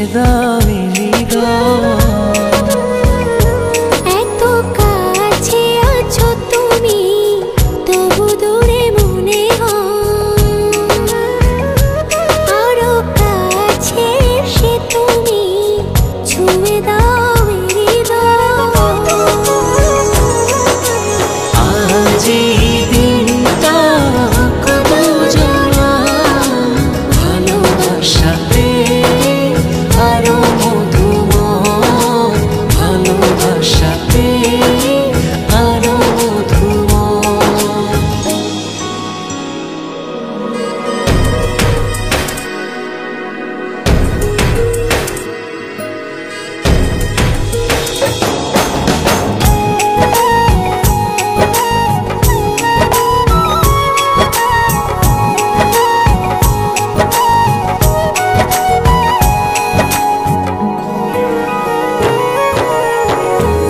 ছুঁয়ে দাও হৃদয়। এত কাছে আছো তুমি, তবু দূরে মনে হয়। আরো কাছে এসে তুমি ছুঁয়ে দাও হৃদয়। আজ এই দিনটা কত জানা, ভালোবাসাতে আরো মধুময়, ভালোবাসাতে আরো মধুময়।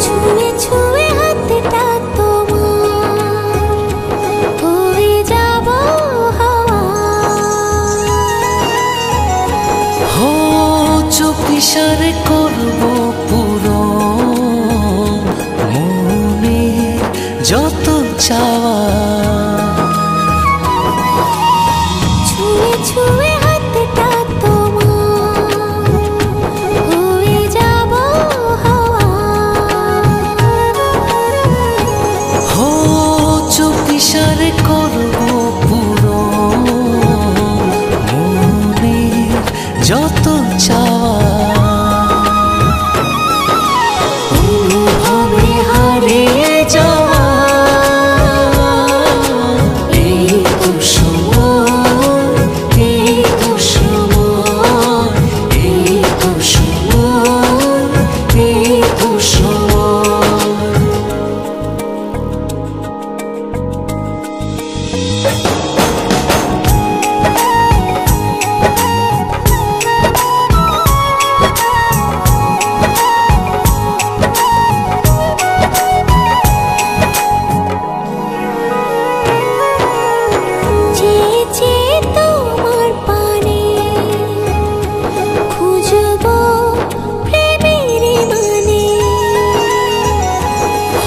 ছুঁয়ে ছুঁয়ে হাতটা তোমার, হয়ে যাব হাওয়া। হো চোখ ইশারে করবো পুরো মনে যত চাওয়া। ছুঁয়ে ছুঁয়ে হাতটা তোমার, হয়ে যাব হাওয়া। হো চোখ ইশারে করবো পুরো মনে যত চাওয়া। অনুভবে হারিয়ে যাওয়া এই তো সময়, এই তো সময়, এই তো সময়, এই তো সময়। চেয়ে চেয়ে তোমার পানে খুঁজবো প্রেমের মানে।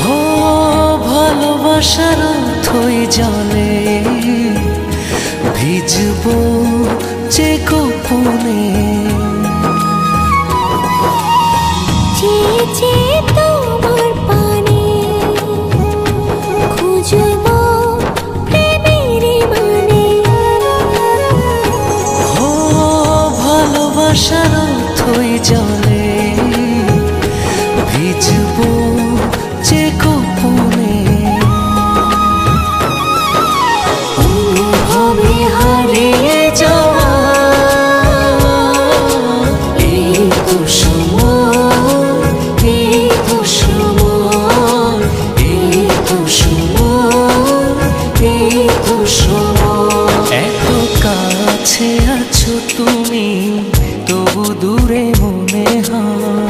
ও ভালোবাসার অথই জলে ভিজবো যে গোপনে। চেয়ে চেয়ে তোমার পানে খুঁজবো প্রেমের মানে। ও ভালোবাসার অথই জলে ভিজবো যে গোপনে। অনুভবে হারিয়ে যাওয়া এই তো সময়, এই তো সময়, এই তো সময়, এই তো সময়। এত কাছে আছো তুমি, তবু দূরে মনে হয়।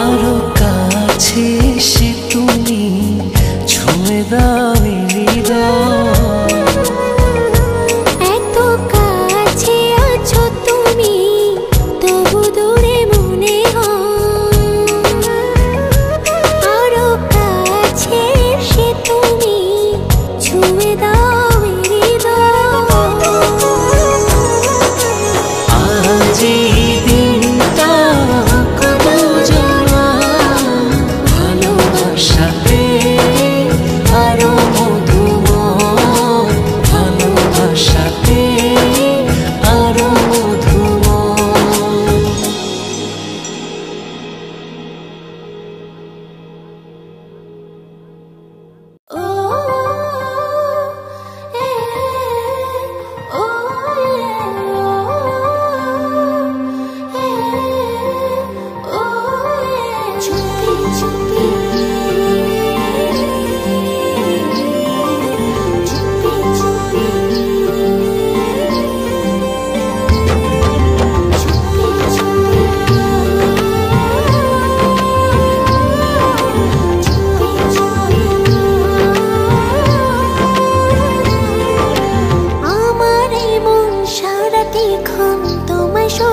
আরো কাছে এসে তুমি ছুঁয়ে দাও হৃদয়। এত কাছে আছো তুমি, তবু দূরে মনে হয়। আরো কাছে এসে তুমি ছুঁয়ে দাও হৃদয়। আজ এই দিনটা কত জানা, ভালোবাসাতে আরো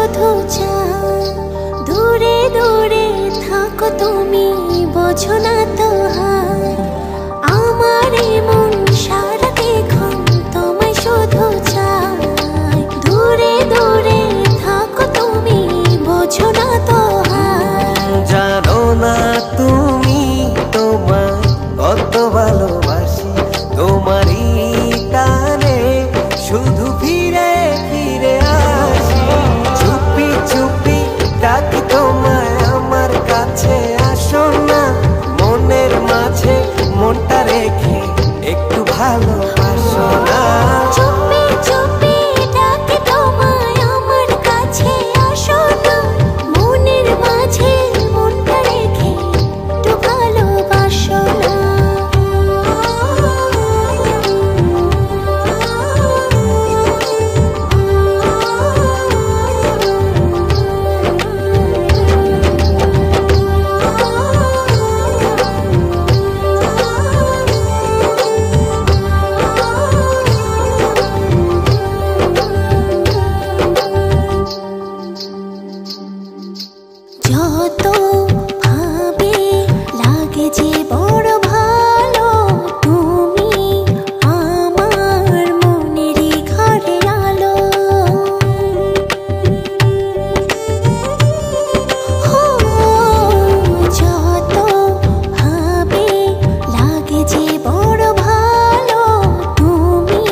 শুধু চাই দূরে দূরে থাকো তুমি, বোঝো না তো হায় আমার মন সারাক্ষণ তোমায় শুধু চাই। দূরে দূরে থাকো তুমি, বোঝো না তো হায়। জানো না তুমি তোমায় কত ভালোবাসি, তোমারই টানে শুধু ফিরে ফিরে আসি। চুপি চুপি ডাকি তোমায় আমার কাছে, আসো না মনের মাঝে মনটা রেখে একটু ভালোবাসো না। চুপি চুপি ডাকি তোমায় আমার কাছে, আসো না মনের মাঝে মনটা রেখে একটু ভালোবাসো না। যত ভাবে লাগে যে বড় ভালো, তুমি আমার মনেরই ঘরে আলো। যত ভাবে লাগে যে বড় ভালো, তুমি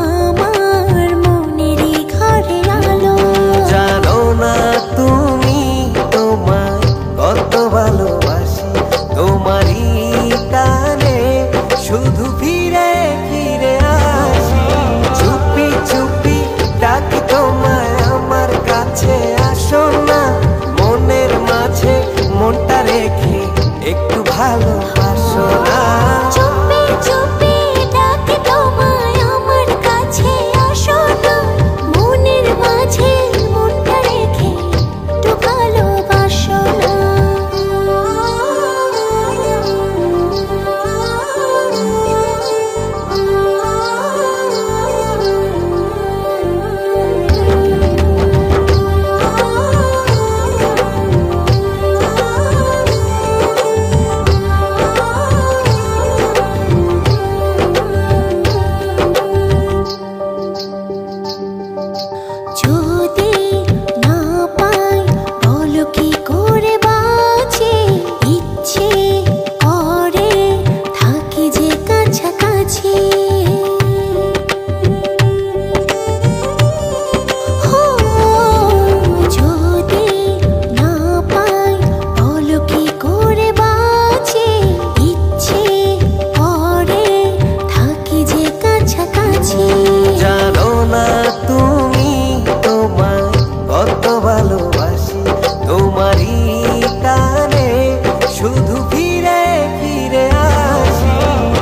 আমার মনেরই ঘরে আলো। জানো না তুমি তোমায় কত ভালোবাসি, তোমারই টানে শুধু ফিরে ফিরে আসি। চুপি চুপি ডাকি তোমায় আমার কাছে, আসো না মনের মাঝে মনটা রেখে একটু ভালোবাসো না। চুপি চুপি ডাকি তোমায় আমার কাছে, আসো না মনের মাঝে মনটা রেখে একটু ভালোবাসো না। যদি না পাই বলো কি করে বাঁচি, ইচ্ছে করে থাকি যে কাছাকাছি। যদি না পাই বলো কি করে বাঁচি, ইচ্ছে করে থাকি যে কাছাকাছি। জানো না তুমি তোমায় কত ভালোবাসি, তোমারই টানে শুধু ফিরে ফিরে আসি।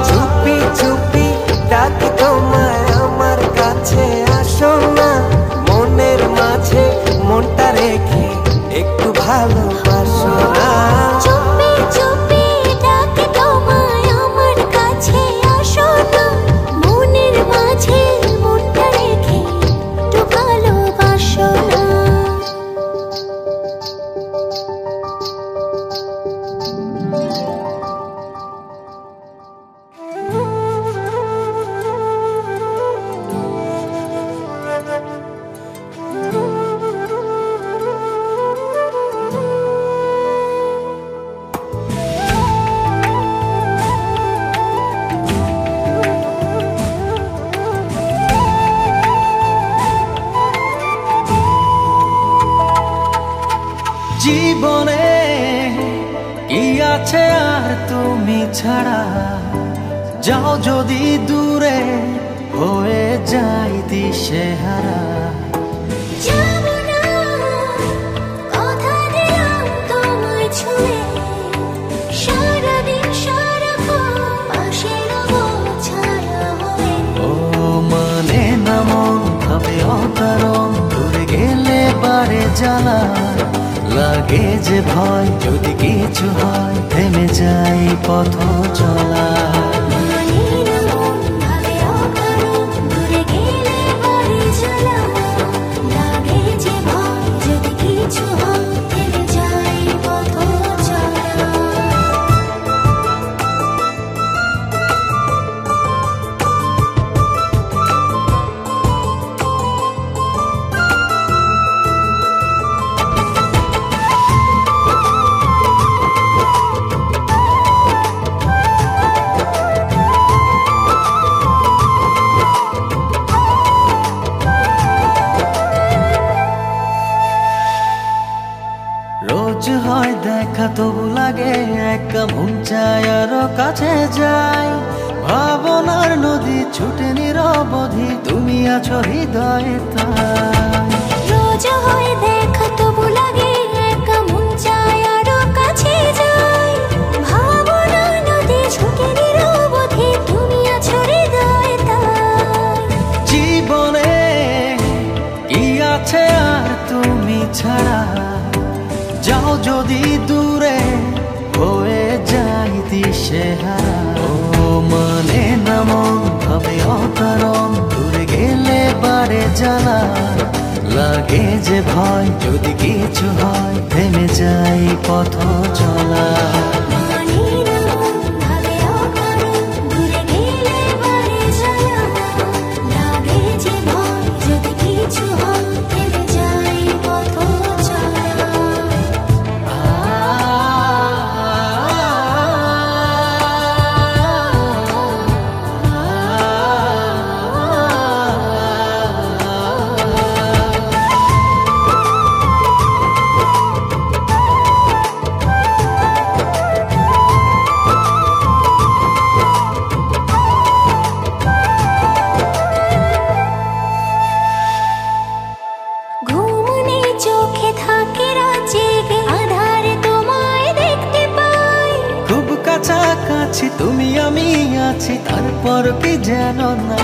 চুপি চুপি ডাকি তোমায় আমার কাছে, আসো না মনের মাঝে মনটা রেখে একটু ভালোবাসো না। চুপি চুপি ডাকি তোমায় আমার কাছে, আসো না মনের মাঝে মনটা রেখে একটু ভালোবাসো না। জীবনে কি আছে আর তুমি ছাড়া, যাও যদি দূরে হয়ে যাই দিশেহারা। যাবো না, কথা দিলাম তোমায় ছুঁয়ে, সারাদিন সারাক্ষণ পাশে রবো ছায়া হয়ে। ও মানে না মন ভাবে অকারণ, দূরে গেলে বারে জ্বালা লাগে যে ভয়, যদি কিছু হয় থেমে যাই পথ চলা। মানে না মন ভাবে অকারণ, দূরে গেলে বারে জ্বালা লাগে যে ভয়, দেখা তবু লাগে একা, মন চায় আরো কাছে যাই। ভাবনার নদী ছুটে নিরবধি, তুমি আছো হৃদয়ে তাই। রোজ হয় দেখা তবু লাগে একা, মন চায় আরো কাছে যাই। ভাবনার নদী ছুটে নিরবধি, তুমি আছো হৃদয়ে তাই। জীবনে কি আছে আর তুমি ছাড়া, যাও যদি দূরে হয়ে যাই দিশেহারা। ও মানে না মন ভাবে অকারণ, দূরে গেলে বারে জ্বালা লাগে যে ভয়, যদি কিছু হয় থেমে যাই পথ চলা। মানি না মন ভাবে অকারণ, দূরে গেলে বারে জ্বালা লাগে যে ভয়, যদি কিছু হয় থেমে যাই পথ চলা। ঘুম নেই চোখে থাকে রাত জেগে, আধারে তোমায় দেখতে পাই। খুব কাছাকাছি তুমি আমি আছি, তারপর কি যেন না।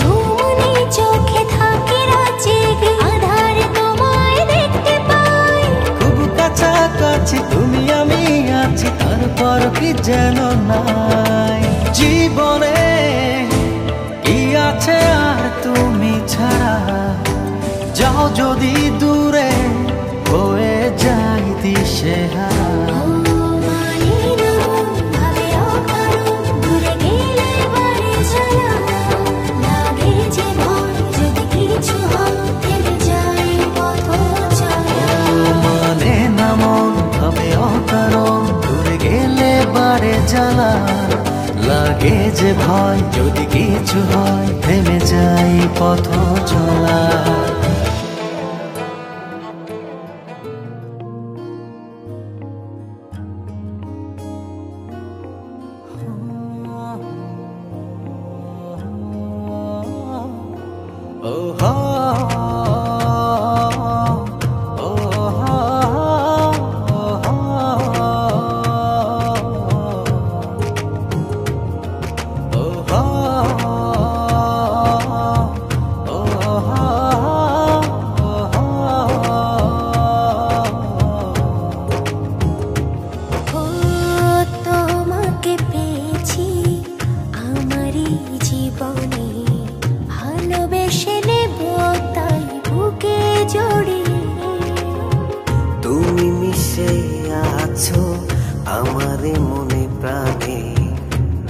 ঘুম নেই চোখে থাকে রাত জেগে, আধারে তোমায় দেখতে পাই। খুব কাছাকাছি তুমি আমি আছি, তারপর কি যেন নাই। জীবনে কি আছে আর তুমি ছাড়া, যাও যদি দূরে হয়ে যাই দিশেহারা। মানি না মন ভাবে অকারণ, দূরে গেলে বারে জ্বালা লাগে যে ভয়, যদি কিছু হয় থেমে যাই পথ চলা। মানে না মন ভাবে অকারণ, দূরে গেলে বারে জ্বালা লাগে যে ভয়, যদি কিছু হয় থেমে যাই পথ চলা। ও তোমাকে পেয়েছি আমারই জীবনে, ভালোবেসে নেব তাই বুকে জড়িয়ে। তুমি মিশে আছো আমার মনে প্রাণে,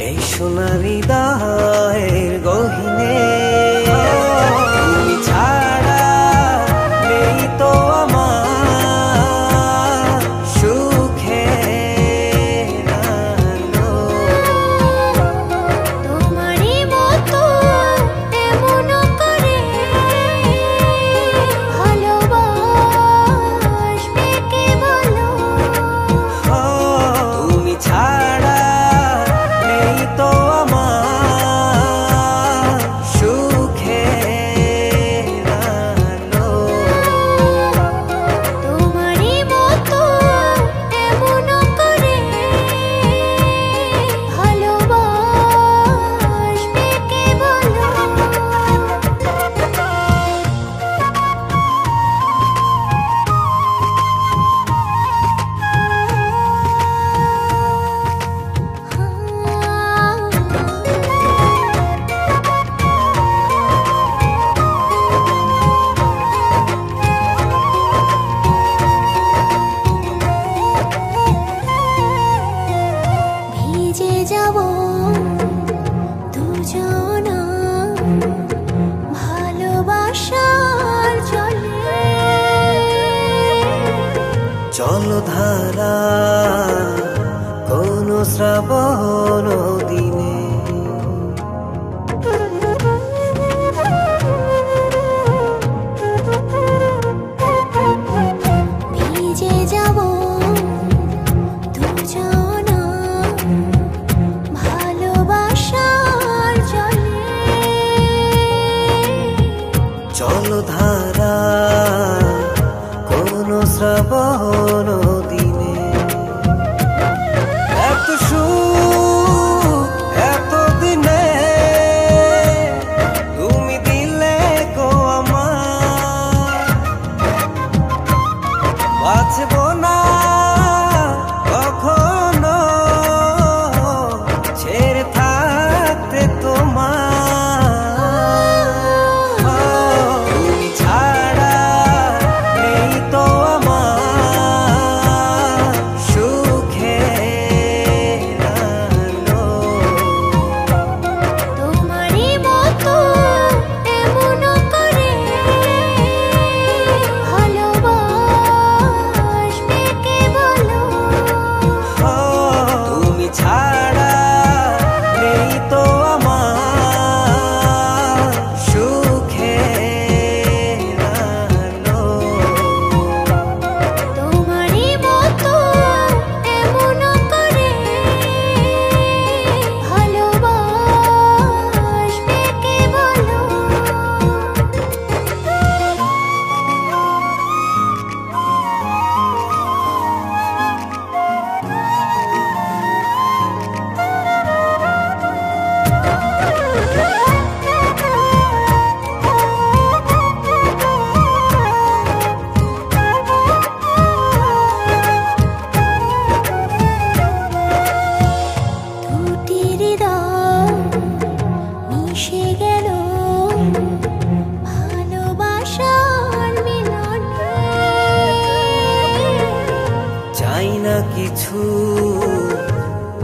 এই সোনার হৃদয়ের গহীনে। তুমি ছাড়া নেই তো আমার সুখের আলো। তোমারই মতো এমন করে ভালোবাসবে কে বলো। তুমি ছাড়া নেই তো আমার সুখের আলো। তোমারই মতো এমন করে ভালোবাসবে কে বলো। ভিজে যাব দুজনা ভালোবাসার জলে। জলধারা কোন শ্রাবণ দিনে, ভিজে যাব শ্রাবণ দিনে এত সুখ এত দিনে তুমি দিলে গো আমার বাঁচব না কখনো ছেড়ে থাকতে তোমার তুমি ছাড়া নেই তো আমার সুখের আলো। তোমারই মতো এমন করে ভালোবাসবে কে বলো? তুমি ছাড়া নেই তো আমার সুখের আলো। তোমারই মতো এমন করে ভালোবাসবে কে বলো? দুটি হৃদয় মিশে গেল ভালোবাসার মিলনে। চাই না কিছু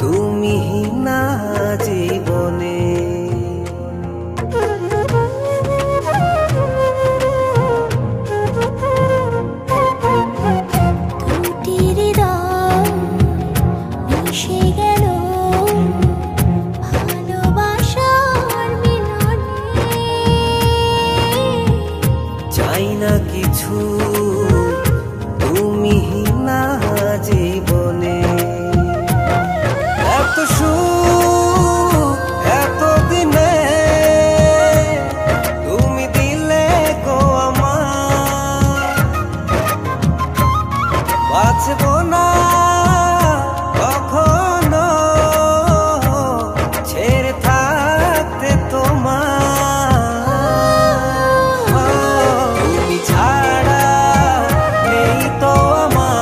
তুমি না জীবনে দুটি হৃদয় মিশে গেল ভালোবাসার মিলনে। চাই না কিছু তুমি না জীবনে এত সুখ এত দিনে তুমি দিলে গো আমার বাঁচব না কখনো ছেড়ে থাকতে তোমার তুমি ছাড়া নেই তো আমার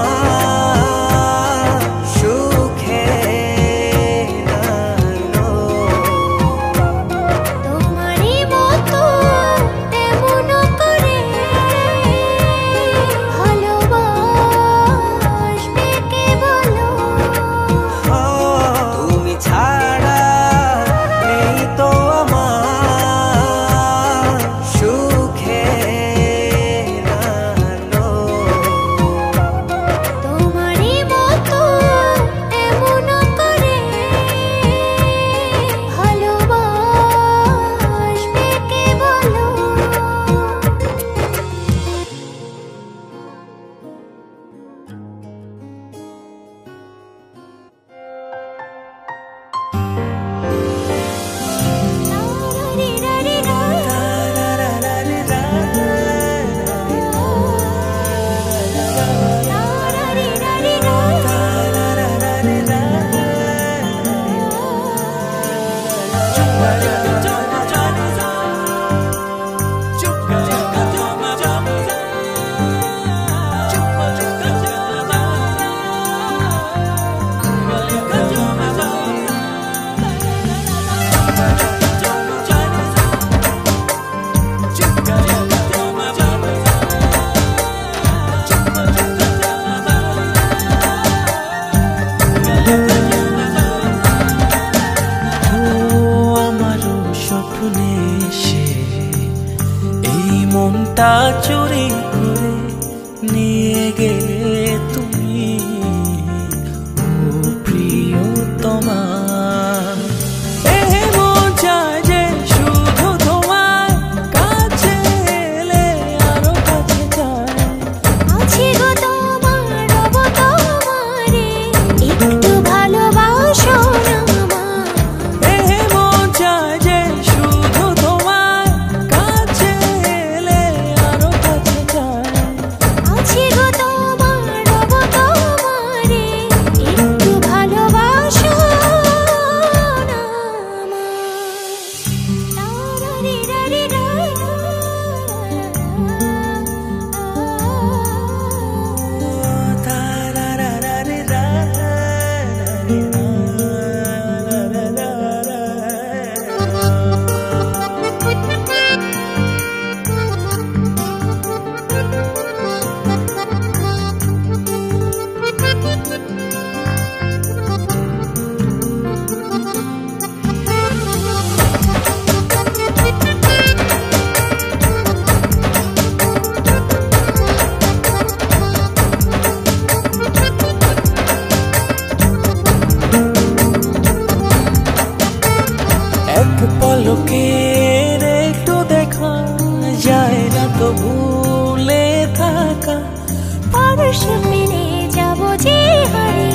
পরশ পেলে যাব যে হারে,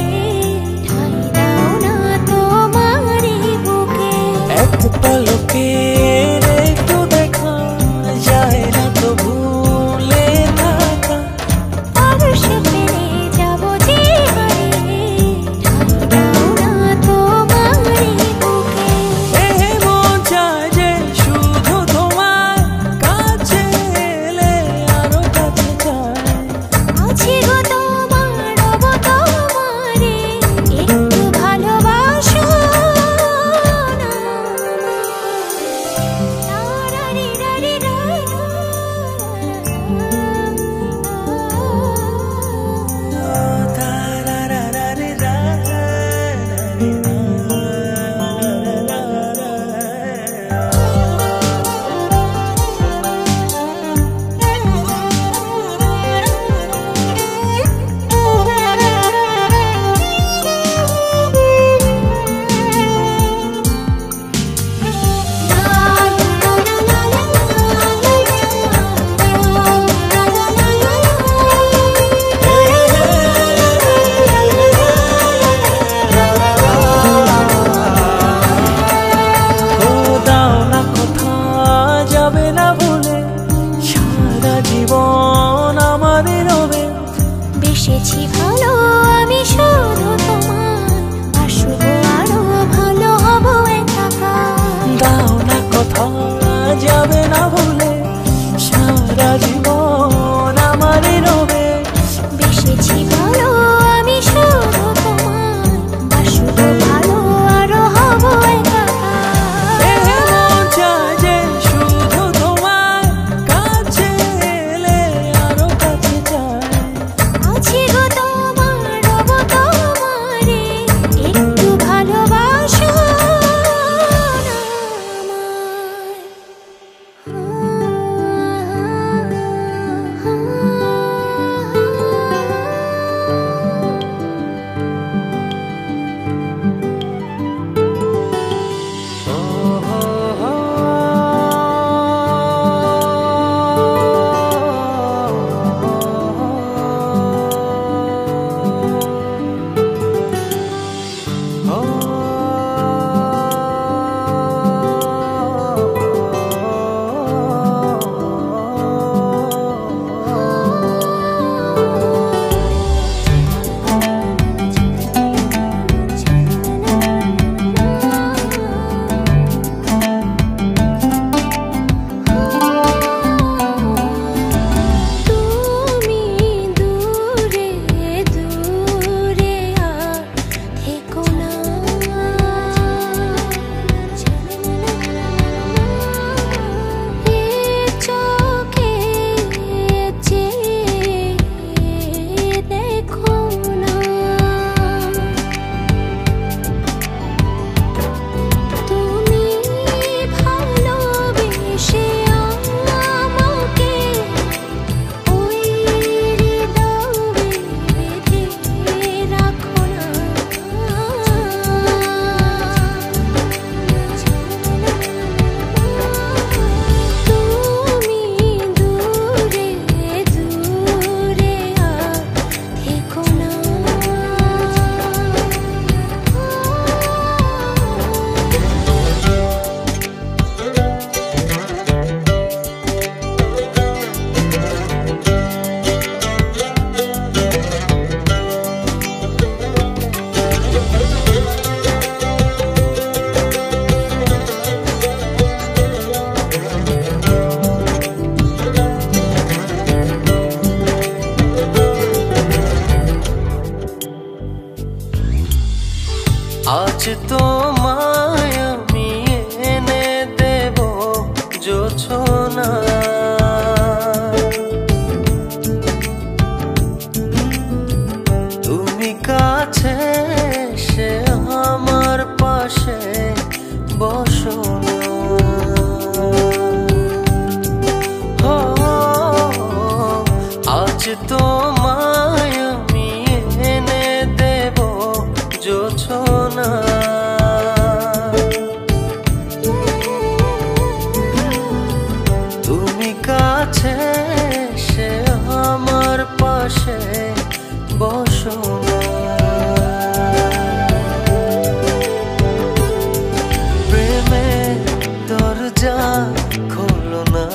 ঠাই দাও না তোমারই বুকে। এক পলকে একটু দেখা যায় না তো ভুলে থাকা। পরশ পেলে যাব যে হারে, ঠাই দাও না তোমারই বুকে। মন চায় যে শুধু তোমার কাছে এলে আরো কাছে যায়। আছি গো তোমার রব তোমারে, একটু ভালোবাসো না। রারি রারি দাও না কথা যাবে না বলে, সারা জীবন আমারই রবে। বেসেছি ভালো আমি শুধু তোমার, আসবো আরো ভালো হব একা। দাও না কথা যাবে না বলে, সারা জীবন আমারই রবে। বেসেছি ভালো আমি শুধু তোমার, আসবো ভালো আরো হব একা। মন চায় যে শুধু তোমার কাছে এলে আরো কাছে যায়। আছি গো তোমার রব তোমারে, একটু ভালোবাসো না তুমি দূরে দূরে আর থেকো না। এ চোখে চেয়ে দেখো না। তুমি ভালোবেসে আমাকে ওই হৃদয়ে বেঁধে রাখো না। তুমি দূরে দূরে আর থেকো না। আজ তোমায় আমি এনে দেব জোছনা। তুমি কাছে এসে আমার পাশে বসো না। আজ তোমায় আমি এনে দেব জোছনা। তুমি কাছে এসে আমার পাশে বসো না। প্রেমের দরজা খোলো না।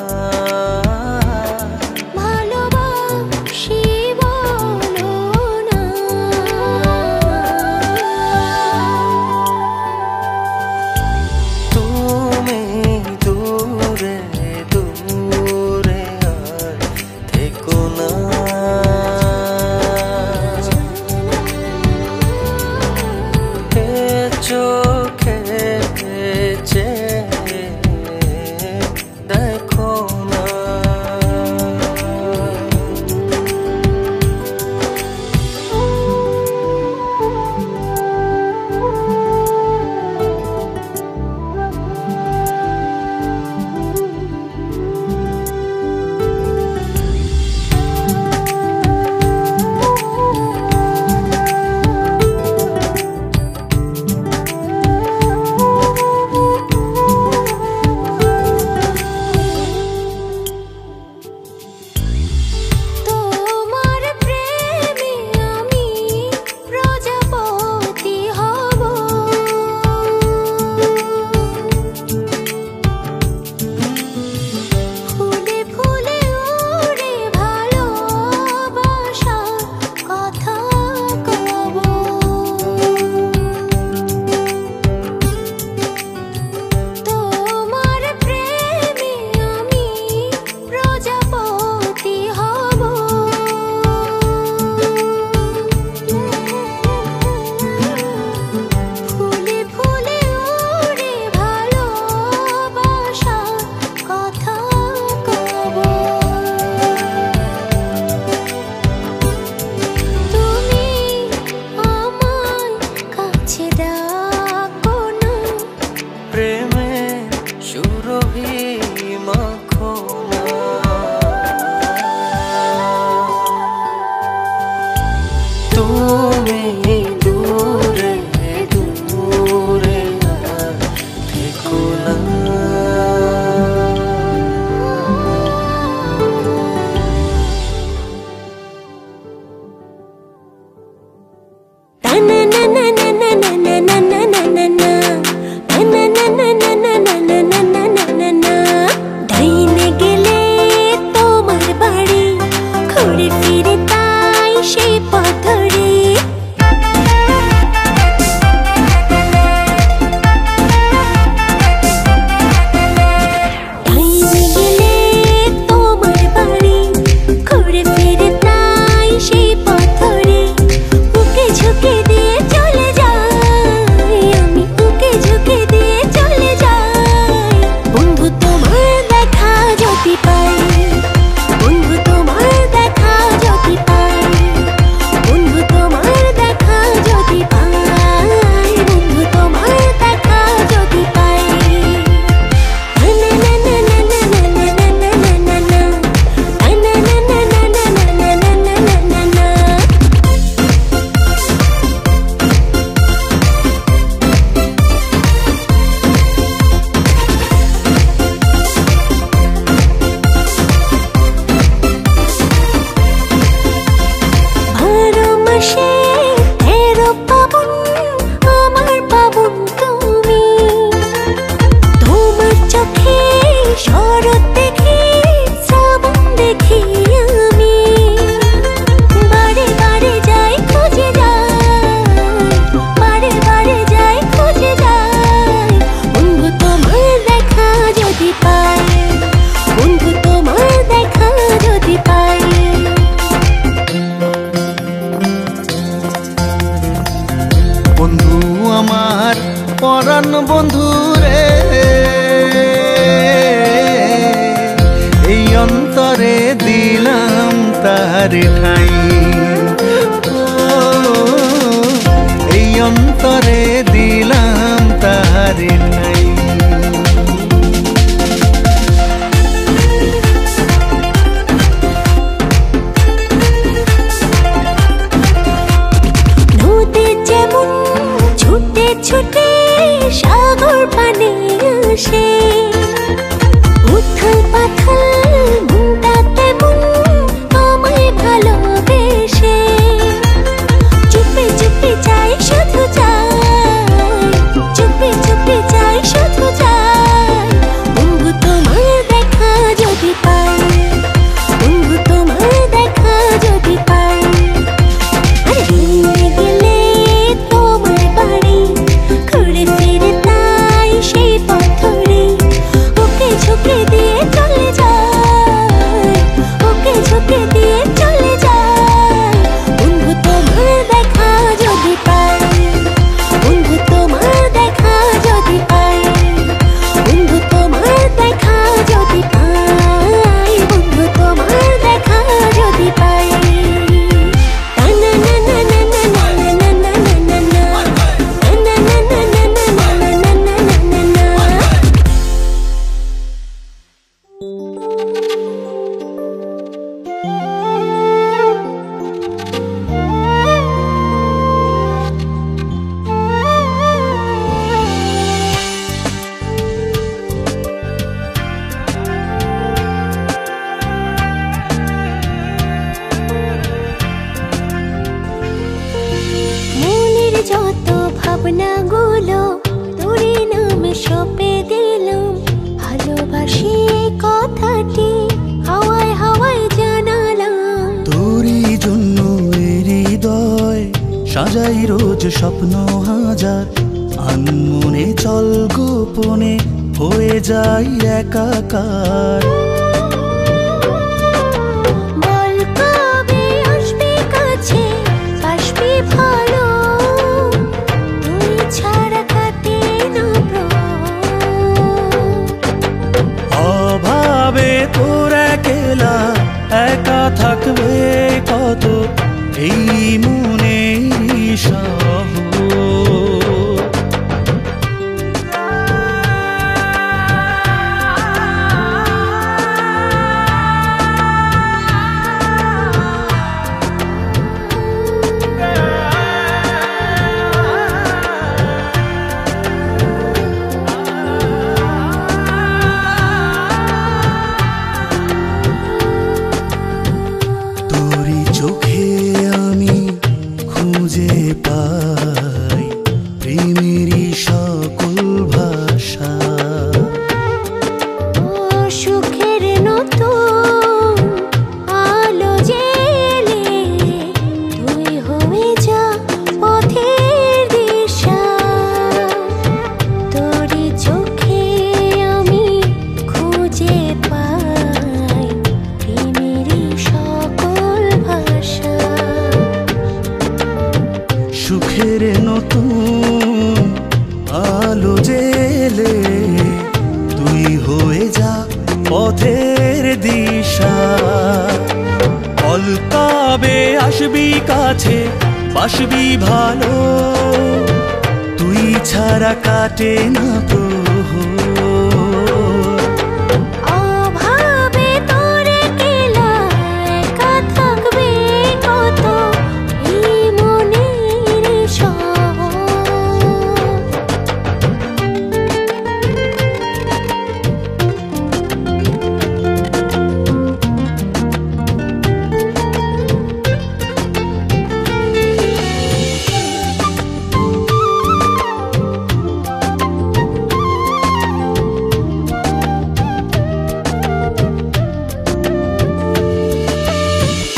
ভালোবাসি বলো না। তুমি দূরে দূরে আর থেকো না। চোখে চেয়ে দেখো না। তোমার প্রেমে আমি প্রজাপতি হব। ফুলে ফুলে উড়ে ভালোবাসার কথা কব। তোমার প্রেমে আমি প্রজাপতি হব। ফুলে ফুলে উড়ে ভালোবাসার কথা কব। তুমি আমার কাছে ডাকো না। প্রেমে সুরভি মাখো না। তুমি দূরে দূরে আর থেকো না। ডাইনে গেলে তোমার বাড়ি, ঘুরে ফিরে তাই সেই পথ ধরে। ডাইনে গেলে তোমার বাড়ি, ঘুরে ফিরে তাই সেই পথ ধরে। বুকে ঝুঁকে দিয়ে চলে যাই, আমি বুকে ঝুঁকে দিয়ে চলে যাই। বন্ধু তোমার দেখা যদি পাই, বন্ধু তোমার দেখা যদি পাই, বন্ধু তোমার দেখা যদি পাই, বন্ধু তোমার দেখা যদি পাই। না না না না না না না না না না না না না না না না না। বারো মাসে 13 পাবন আমার পাবন তুমি। তোমার চোখে শরৎ দেখি, শ্রাবণ দেখি আমি। বারে বারে যাই খুঁজে যাই, বারে বারে যাই খুঁজে যাই। বন্ধু তোমার দেখা যদি পাই, বন্ধু তোমার দেখা যদি পাই। বন্ধু আমার পরাণ বন্ধু রে, এই অন্তরে দিলাম তার ঠাই। ও, এই অন্তরে দিলাম তার ঠাই। নদী যেমন ছুটে ছুটে সাগর পানে আসে, উথাল পাথাল মনটা তেমন তোমায় ভালোবেসে। ভাবনাগুলো তোরই নামে সঁপে দিলাম। ভালোবাসি এই কথাটি হাওয়ায় হাওয়ায় জানালাম। তোরই জন্য এই হৃদয় সাজাই রোজ স্বপ্ন হাজার, আনমনে চল গোপনে হয়ে যাই একাকার। বল কবে আসবি কাছে, বাসবি ভালো, তুই ছাড়া কাটে না অভাবে তোর একলা একা থাকবে কত এই মনের শহর। তোরই চোখে আমি খুঁজে পাই প্রেমেরই সকল ভাষা। ও সুখের নতুন আলো জেলে তুই হয়ে যা পথের দিশা। তোরই চোখে আমি খুঁজে পাই প্রেমেরই সকল ভাষা। সুখের নতুন আলো জেলে তুই হয়ে যা পথের দিশা। বল কবে আসবি কাছে, বাসবি ভালো, তুই ছাড়া কাটে না প্রহর। অভাবে তোরে কেলা একা থাকবে কত এই মনের শহর।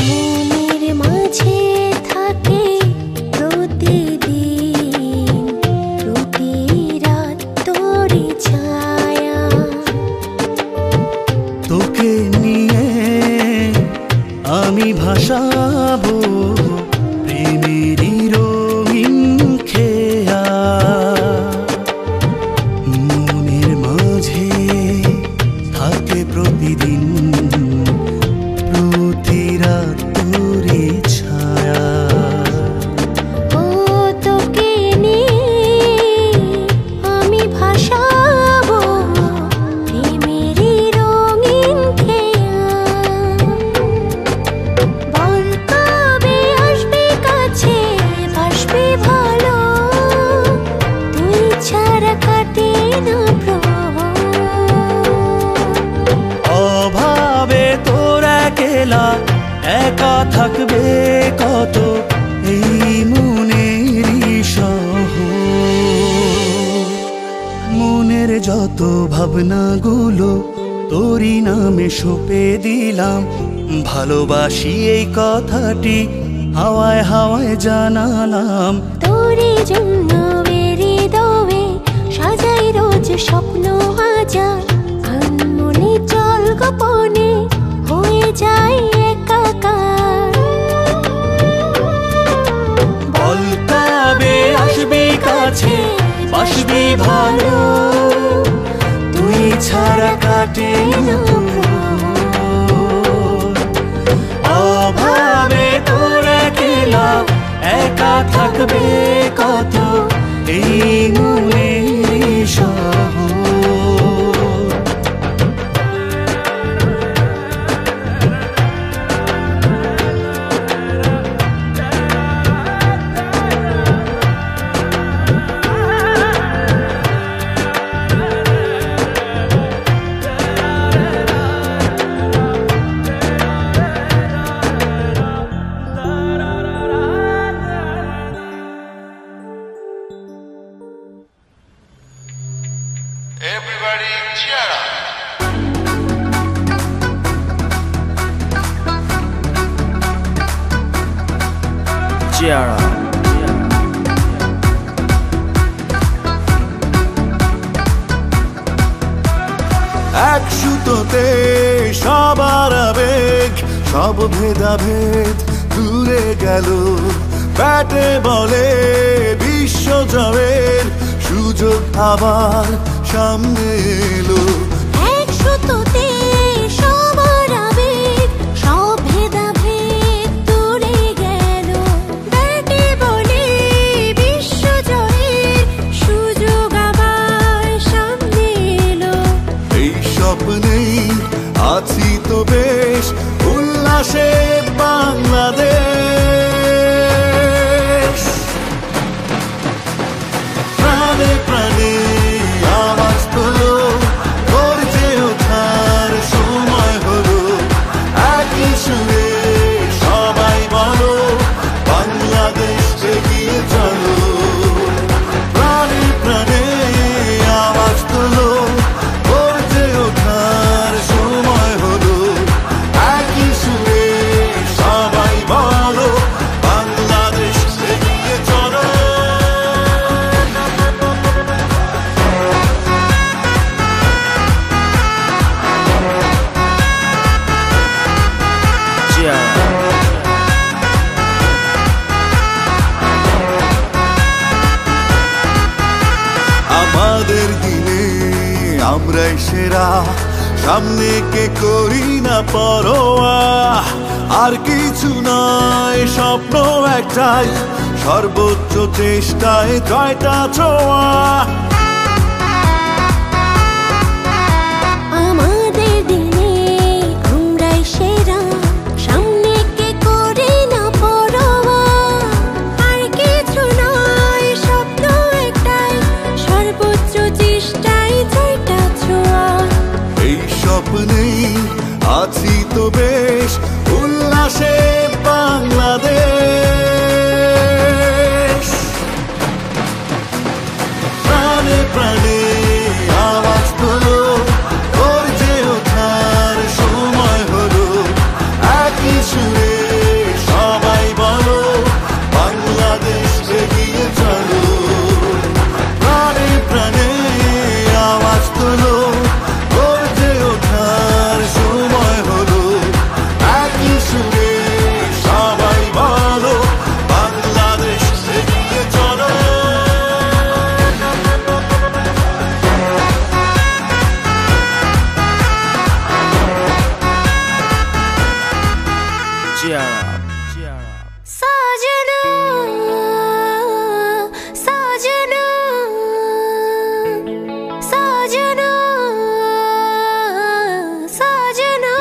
মনের মাঝে থাকে প্রতিদিন প্রতি রাত তোরই ছায়া। তোকে নিয়ে আমি ভাসাবো প্রেমেরই রঙিন খেয়া। মনের মাঝে থাকে প্রতিদিন প্রতি রাত তোরে ছায়া। ও তোকে নিয়ে আমি ভাসাবো প্রেমেরই রঙিন খেয়া। বল কবে আসবি কাছে, বাসবি ভালো, তুই ছাড়া কাটে না অভাবে তোর একলা একা থাকবে কত এই মনেরই শহর। মনের যত ভাবনাগুলো তোরই নামে সঁপে দিলাম। ভালোবাসি এই কথাটি হাওয়ায় হাওয়ায় জানালাম। তোরই জন্য হৃদয়ে সাজাই রোজ স্বপ্ন হাজার, আনমনে চল গোপনে হয়ে যায় একাকার। বল কবে আসবি কাছে, বাসবি ভালো, তুই ছাড়া কাটে না প্রহর। অভাবে তোর একলা একা থাকবে কত এই মনের শহর। Ciara. এক সুতোতে সবার আবেগ, সব ভেদাভেদ দূরে গেল। ব্যাটে বলে বিশ্ব জয়ের সুযোগ আবার সামনে এলো। এক সুতোতে সবার আবেগ, সব ভেদাভেদ দূরে গেল। ব্যাটে বলে বিশ্ব জয়ের সুযোগ আবার সামনে এলো। এই স্বপ্নেই আছি তো বেশ, উল্লাসে বাংলাদেশ। প্রাণে প্রাণে আওয়াজ তোলো, গর্জে ওঠার সময় হলো। একই সুরে সবাই বলো, বাংলাদেশ এগিয়ে চলো। প্রাণে প্রাণে আওয়াজ তোলো, গর্জে ওঠার সময় হলো। একই সুরে সবাই বলো, বাংলাদেশ এগিয়ে চলো। Ciara. আমাদের দিনে আমরাই সেরা, সামনে কে করি না পরোয়া। আর কিছু নয়, স্বপ্ন একটাই, সর্বোচ্চ চেষ্টায় জয়টা ছোঁয়া। আমাদের দিনে আমরাই সেরা, সামনে কে করে না পরোয়া। আর কিছু নয়, স্বপ্ন একটাই, সর্বোচ্চ চেষ্টায় জয়টা ছোঁয়া। এই স্বপ্নেই আছি তো বেশ, উল্লাসে বাংলাদেশ। প্রাণে প্রাণে আওয়াজ তোলো, গর্জে ওঠার সময় হলো। একই সুরে সবাই বলো, বাংলাদেশ এগিয়ে চলো। প্রাণে প্রাণে আওয়াজ তোলো, গর্জে ওঠার সময় হলো। একই সুরে সবাই বলো, বাংলাদেশ এগিয়ে চলো। Ciara. साजना साजना साजना साजना।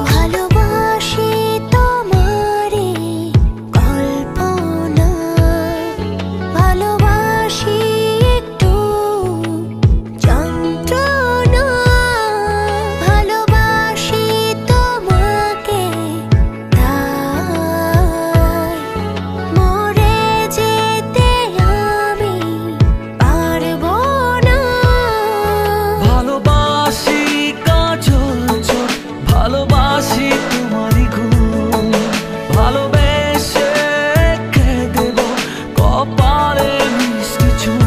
ভালোবাসি তোমারে কল্পনায়, ভালোবাসি একটু যন্ত্রণা। ভালোবাসি তোমাকে তাই, মরে যেতে আমি পারবো না। ভালোবাসি কাজল চোখ, ভালোবাসি তোমারই গুণ। ভালোবেসে রেখে দেব কপালে মিষ্টি চুন।